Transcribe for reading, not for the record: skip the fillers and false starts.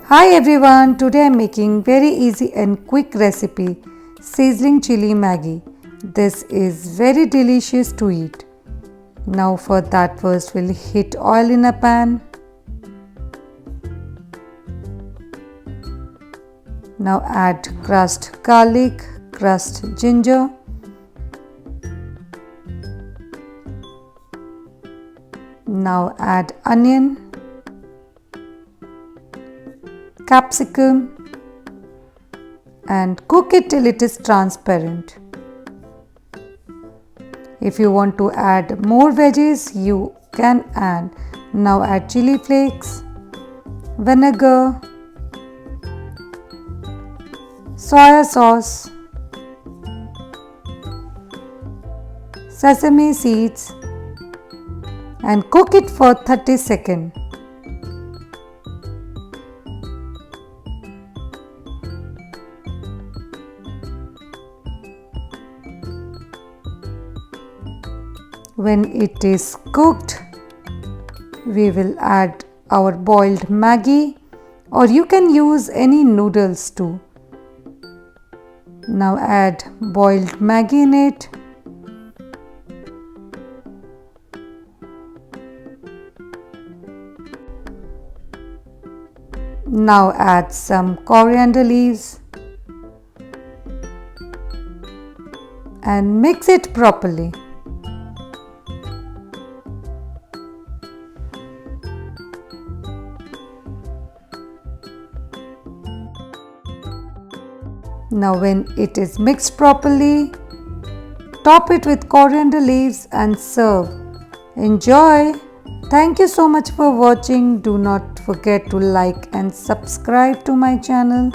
Hi everyone, today I am making very easy and quick recipe sizzling chili Maggie. This is very delicious to eat. Now for that first we'll heat oil in a pan. Now add crushed garlic, crushed ginger. Now add onion, capsicum and cook it till it is transparent. If you want to add more veggies, you can add. Now add chili flakes, vinegar, soya sauce, sesame seeds and cook it for 30 seconds. When it is cooked, we will add our boiled Maggie, or you can use any noodles too. Now add boiled Maggie in it. Now add some coriander leaves and mix it properly. Now when it is mixed properly, top it with coriander leaves and serve. Enjoy! Thank you so much for watching. Do not forget to like and subscribe to my channel.